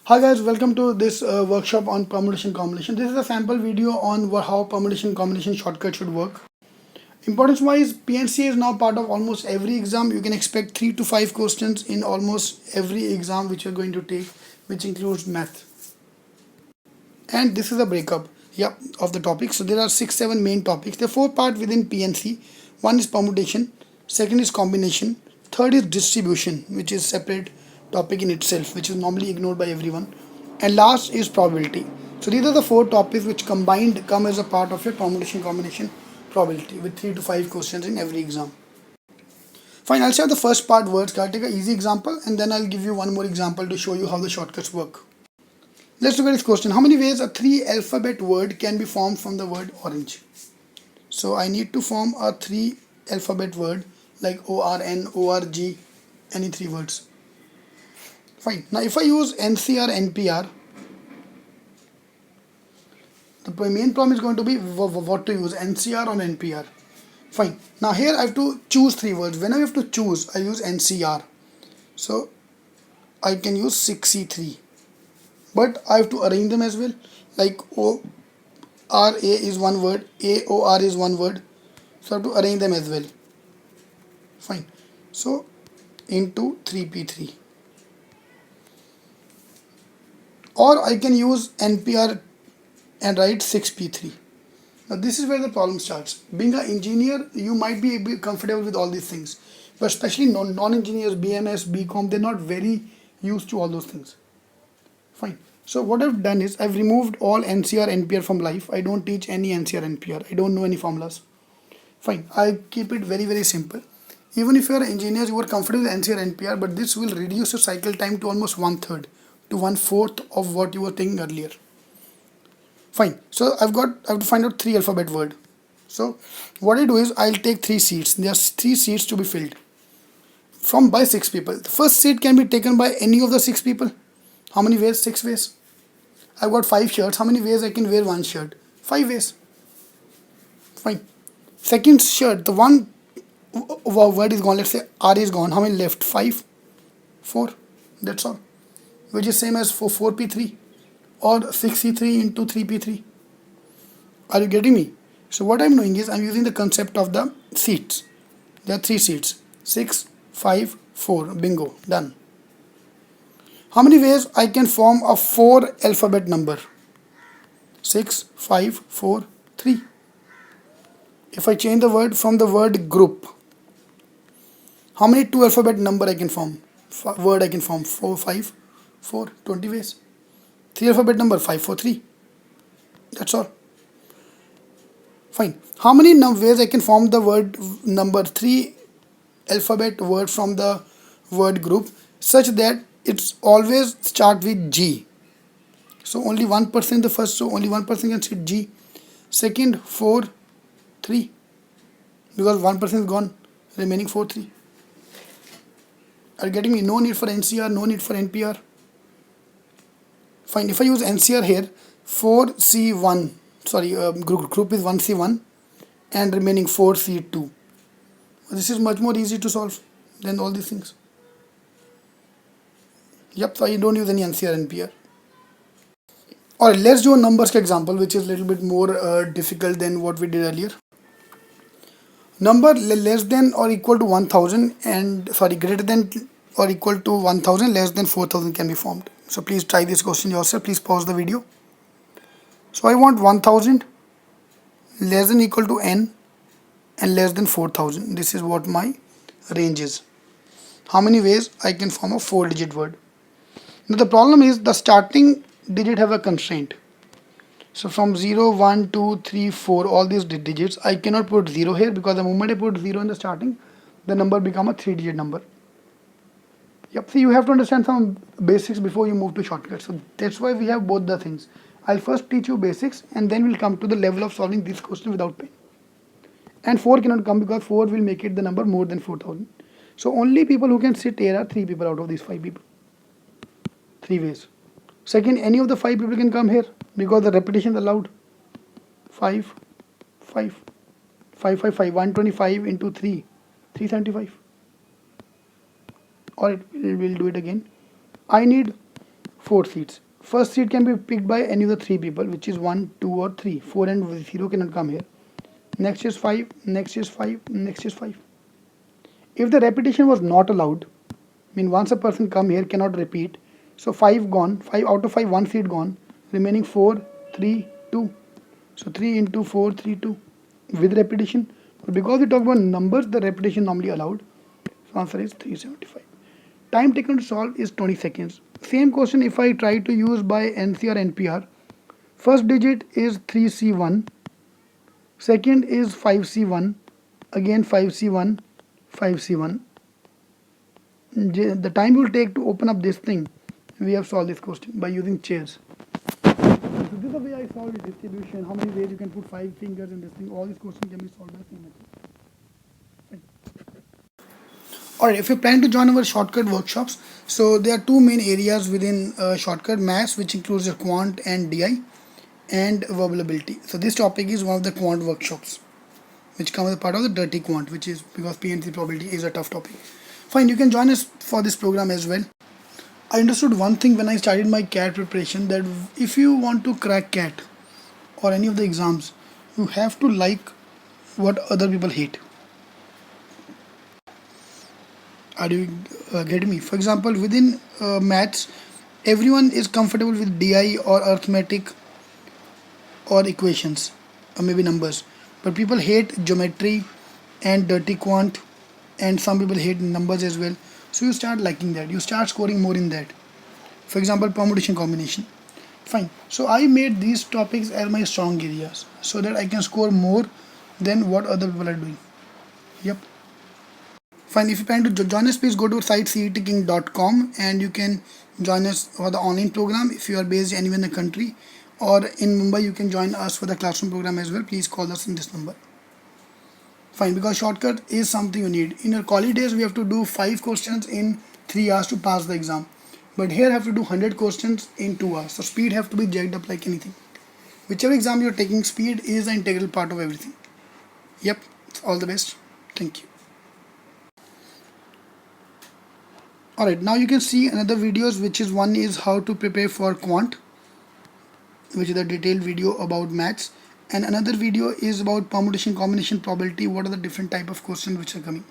Hi guys, welcome to this workshop on permutation combination. This is a sample video on how permutation combination shortcut should work. Importance wise, PNC is now part of almost every exam. You can expect 3 to 5 questions in almost every exam which you're going to take, which includes math. And this is a breakup, of the topics. So there are 6-7 main topics. There are 4 parts within PNC. One is permutation, second is combination, third is distribution, which is separate topic in itself, which is normally ignored by everyone, and last is probability. So these are the 4 topics which combined come as a part of your permutation combination probability with 3 to 5 questions in every exam. Fine, I'll share the first part words. I'll take an easy example and then I'll give you one more example to show you how the shortcuts work. Let's look at this question. How many ways a 3 alphabet word can be formed from the word orange? So I need to form a 3 alphabet word like ORN, ORG, any 3 words. Fine. Now if I use NCR, NPR, the main problem is going to be what to use, NCR or NPR. Fine. Now here I have to choose 3 words. When I have to choose, I use NCR. So I can use 6C3. But I have to arrange them as well. Like ORA is one word, AOR is one word. So I have to arrange them as well. Fine. So into 3P3. Or I can use NPR and write 6P3. Now this is where the problem starts. Being an engineer, you might be comfortable with all these things. But especially non-engineers, BMS, BCom, they're not very used to all those things. Fine. So what I've done is I've removed all NCR, NPR from life. I don't teach any NCR, NPR. I don't know any formulas. Fine. I keep it very, very simple. Even if you are engineers, you are comfortable with NCR, NPR, but this will reduce your cycle time to almost 1/3 to 1/4 of what you were taking earlier. Fine. So I have to find out 3 alphabet word. So what I do is I'll take 3 seats. There are 3 seats to be filled from by 6 people. The first seat can be taken by any of the 6 people. How many ways? 6 ways. I've got 5 shirts. How many ways I can wear one shirt? 5 ways. Fine. Second shirt, the one word is gone. Let's say R is gone. How many left? 5. 4. That's all. Which is same as for 4P3 or 6C3 into 3P3. Are you getting me? So what I'm doing is I'm using the concept of the seats. There are 3 seats. 6, 5, 4. Bingo. Done. How many ways I can form a 4 alphabet number? 6, 5, 4, 3. If I change the word from the word group, how many 2 alphabet number I can form? Word I can form 4, 5, 4, 20 ways. 3 alphabet number 5, 4, 3. That's all. Fine. How many ways I can form the word number 3 alphabet word from the word group such that it's always start with G. So only 1% the first, so only 1% can sit G. Second, 4, 3. Because 1% is gone, remaining 4, 3. Are you getting me? No need for NCR, no need for NPR. Fine, if I use NCR here, 4C1, group is 1C1 and remaining 4C2. This is much more easy to solve than all these things. So I don't use any NCR, NPR. Alright, let's do a numbers example which is a little bit more difficult than what we did earlier. Number less than or equal to 1000 and greater than or equal to 1000, less than 4000 can be formed. So please try this question yourself. Please pause the video. So I want 1000 less than equal to n and less than 4000. This is what my range is. How many ways I can form a 4-digit word? Now the problem is the starting digit have a constraint. So from 0, 1, 2, 3, 4, all these digits, I cannot put 0 here because the moment I put 0 in the starting, the number become a 3-digit number. So you have to understand some basics before you move to shortcuts. So that's why we have both the things. I'll first teach you basics and then we'll come to the level of solving this question without pain. And 4 cannot come because 4 will make it the number more than 4000. So only people who can sit here are 3 people out of these 5 people. 3 ways. Second, any of the 5 people can come here because the repetition is allowed. 5, 5, 5, 5, 5, 125 into 3, 375. Or we'll do it again. I need 4 seats. First seat can be picked by any of the 3 people, which is 1, 2 or 3. 4 and 0 cannot come here. Next is 5, next is 5, next is 5. If the repetition was not allowed, mean once a person come here cannot repeat, so 5 gone, 5 out of 5, 1 seat gone, remaining 4, 3, 2. So 3 into 4, 3, 2 with repetition. But because we talk about numbers, the repetition normally allowed. So answer is 375. Time taken to solve is 20 seconds. Same question if I try to use by NC or NPR. First digit is 3C1, second is 5C1, again 5C1, 5C1. The time will take to open up this thing. We have solved this question by using chairs. So this is the way I solved the distribution. How many ways you can put 5 fingers in this thing. All these questions can be solved by the same method. Alright, if you plan to join our shortcut workshops, so there are 2 main areas within shortcut: maths, which includes your quant and DI, and verbal ability. So this topic is one of the quant workshops, which come as a part of the dirty quant, which is because PNC probability is a tough topic. Fine, you can join us for this program as well. I understood one thing when I started my CAT preparation, that if you want to crack CAT or any of the exams, you have to like what other people hate. Are you getting me? For example, within maths, everyone is comfortable with DI or arithmetic or equations or maybe numbers, but people hate geometry and dirty quant, and some people hate numbers as well. So you start liking that, you start scoring more in that. For example, permutation combination. Fine, so I made these topics as my strong areas so that I can score more than what other people are doing. Yep. Fine, if you plan to join us, please go to site cetking.com and you can join us for the online program if you are based anywhere in the country, or in Mumbai you can join us for the classroom program as well. Please call us in this number. Fine, because shortcut is something you need. In your college days, we have to do 5 questions in 3 hours to pass the exam. But here I have to do 100 questions in 2 hours. So speed have to be jacked up like anything. Whichever exam you're taking, speed is the integral part of everything. Yep, all the best. Thank you. Alright, now you can see another videos, which is one is how to prepare for quant, which is a detailed video about maths, and another video is about permutation combination probability, what are the different type of questions which are coming.